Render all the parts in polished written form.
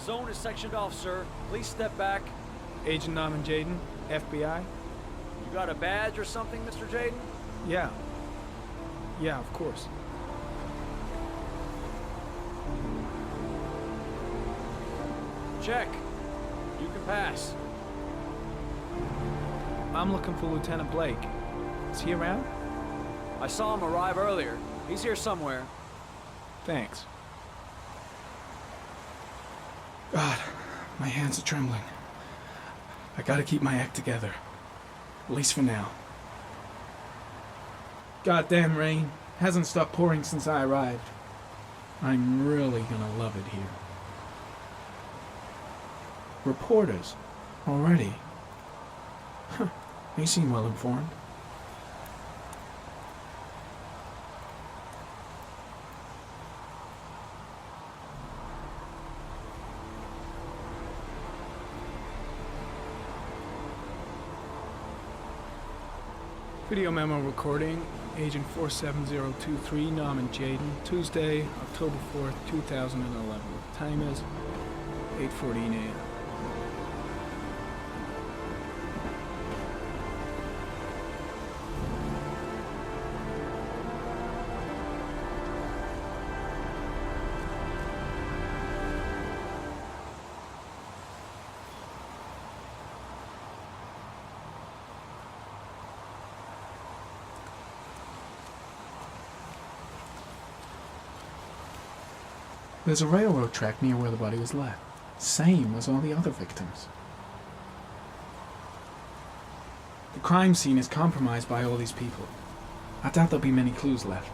zone is sectioned off, sir. Please step back. Agent Jayden, FBI? You got a badge or something, Mr. Jayden? Yeah. Yeah, of course. Check. You can pass. I'm looking for Lieutenant Blake. Is he around? I saw him arrive earlier. He's here somewhere. Thanks. God, my hands are trembling. I gotta keep my act together. At least for now. Goddamn rain. Hasn't stopped pouring since I arrived. I'm really gonna love it here. Reporters? Already? Huh. They seem well informed. Video memo recording, Agent 47023, Norman Jayden, Tuesday, October 4th, 2011. Time is 8:14 a.m. There's a railroad track near where the body was left. Same as all the other victims. The crime scene is compromised by all these people. I doubt there'll be many clues left,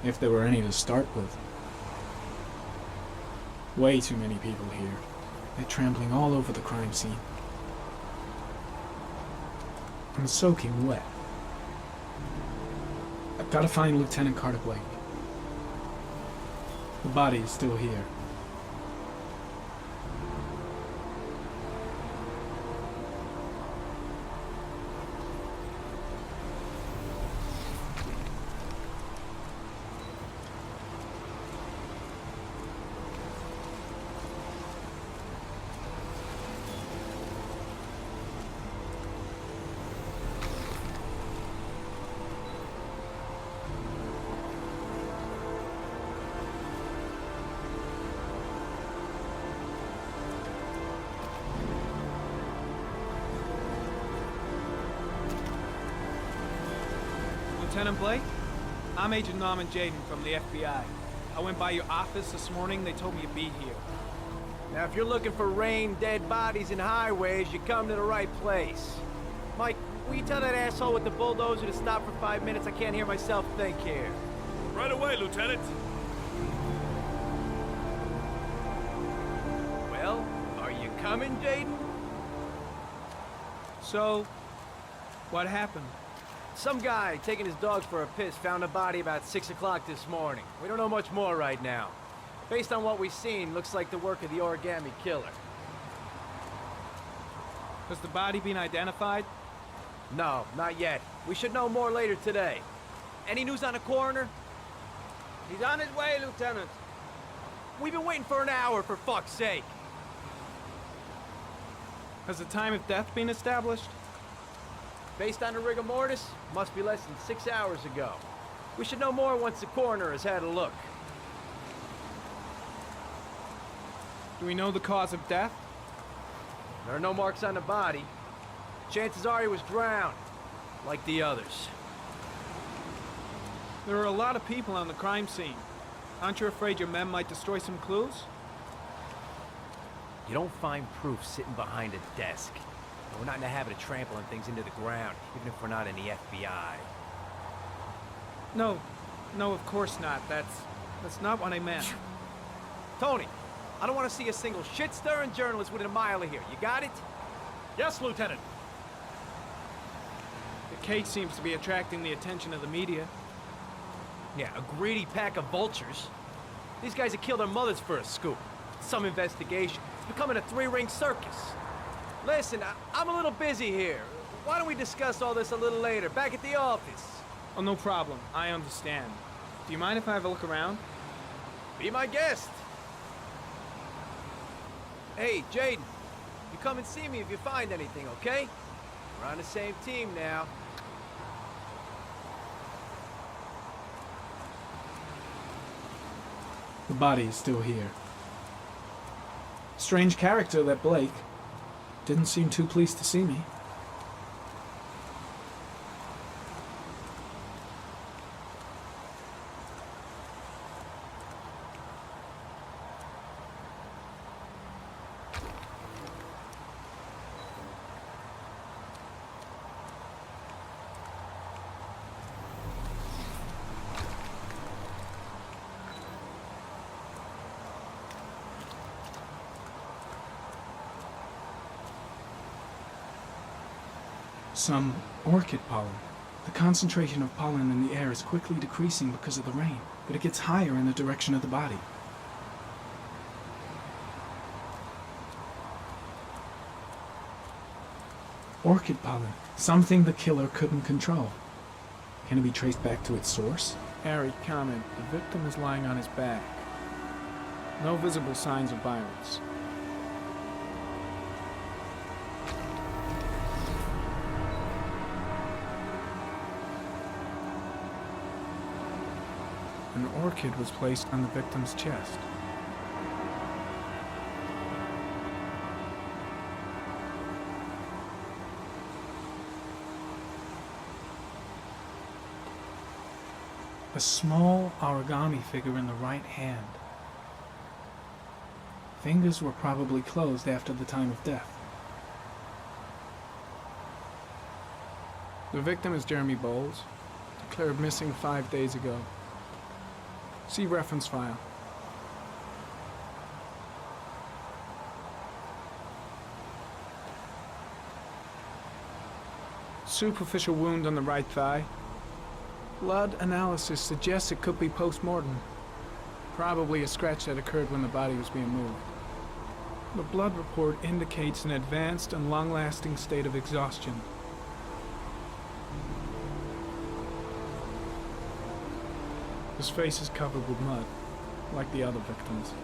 if there were any to start with. Way too many people here. They're trampling all over the crime scene. I'm soaking wet. I've got to find Lieutenant Carter Blake. The body is still here. Lieutenant Blake? I'm Agent Norman Jayden from the FBI. I went by your office this morning. They told me you'd be here. Now, if you're looking for rain, dead bodies, and highways, you come to the right place. Mike, will you tell that asshole with the bulldozer to stop for 5 minutes? I can't hear myself think here. Right away, Lieutenant. Well, are you coming, Jayden? So, what happened? Some guy taking his dogs for a piss found a body about 6 o'clock this morning. We don't know much more right now. Based on what we've seen, looks like the work of the origami killer. Has the body been identified? No, not yet. We should know more later today. Any news on the coroner? He's on his way, Lieutenant. We've been waiting for an hour, for fuck's sake. Has the time of death been established? Based on the rigor mortis, must be less than 6 hours ago. We should know more once the coroner has had a look. Do we know the cause of death? There are no marks on the body. Chances are he was drowned, like the others. There are a lot of people on the crime scene. Aren't you afraid your men might destroy some clues? You don't find proof sitting behind a desk. We're not in the habit of trampling things into the ground, even if we're not in the FBI. No, of course not. That's not what I meant. Tony, I don't want to see a single shit-stirring journalist within a mile of here. You got it? Yes, Lieutenant. The case seems to be attracting the attention of the media. Yeah, a greedy pack of vultures. These guys have killed their mothers for a scoop. Some investigation. It's becoming a three-ring circus. Listen, I'm a little busy here. Why don't we discuss all this a little later, back at the office? Oh, no problem. I understand. Do you mind if I have a look around? Be my guest. Hey, Jayden, you come and see me if you find anything, okay? We're on the same team now. The body is still here. Strange character, that Blake. Didn't seem too pleased to see me. Some orchid pollen. The concentration of pollen in the air is quickly decreasing because of the rain, but it gets higher in the direction of the body. Orchid pollen, something the killer couldn't control. Can it be traced back to its source? Harry, comment. The victim is lying on his back. No visible signs of violence. An orchid was placed on the victim's chest. A small origami figure in the right hand. Fingers were probably closed after the time of death. The victim is Jeremy Bowles, declared missing 5 days ago. See reference file. Superficial wound on the right thigh. Blood analysis suggests it could be post-mortem. Probably a scratch that occurred when the body was being moved. The blood report indicates an advanced and long-lasting state of exhaustion. His face is covered with mud, like the other victims.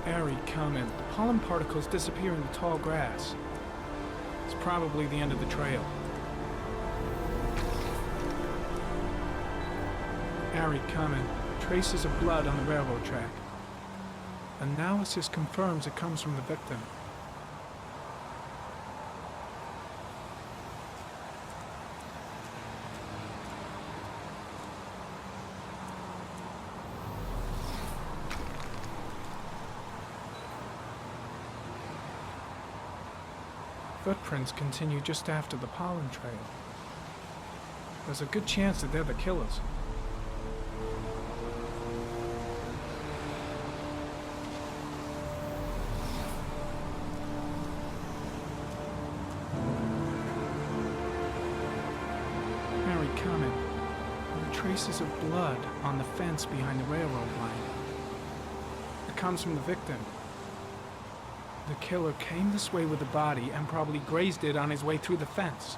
Airy comment. The pollen particles disappear in the tall grass. It's probably the end of the trail. Airy comment. Traces of blood on the railroad track. Analysis confirms it comes from the victim. Footprints continue just after the pollen trail. There's a good chance that they're the killers. Mary comment. There are traces of blood on the fence behind the railroad line. It comes from the victim. The killer came this way with the body and probably grazed it on his way through the fence.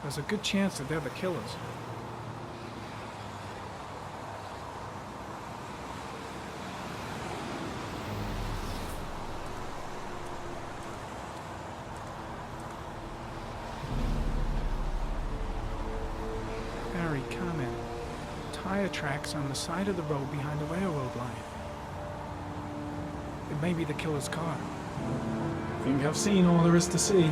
There's a good chance that they're the killers. Barry, comment. Tire tracks on the side of the road behind the railroad line. It may be the killer's car. I think I've seen all there is to see.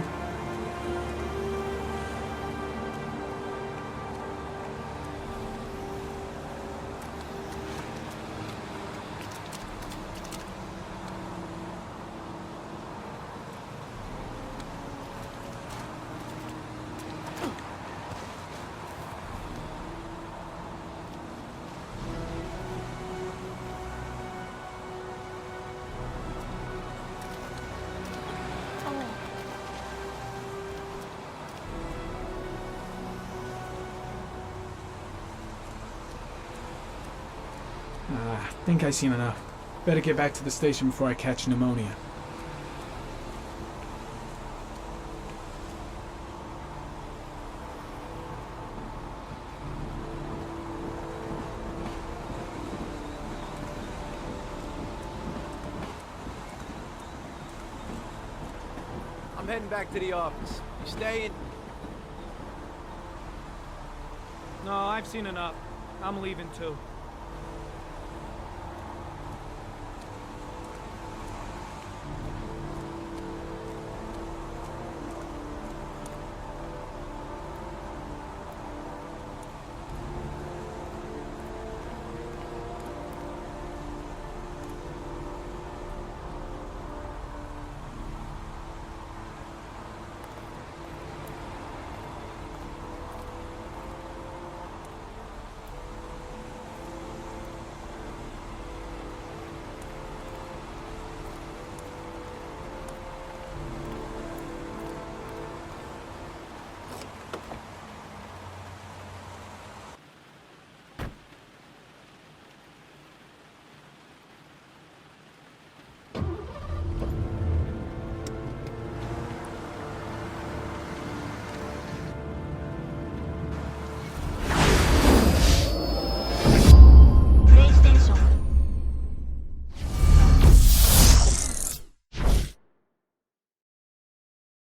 I think I've seen enough. Better get back to the station before I catch pneumonia. I'm heading back to the office. You staying? No, I've seen enough. I'm leaving too.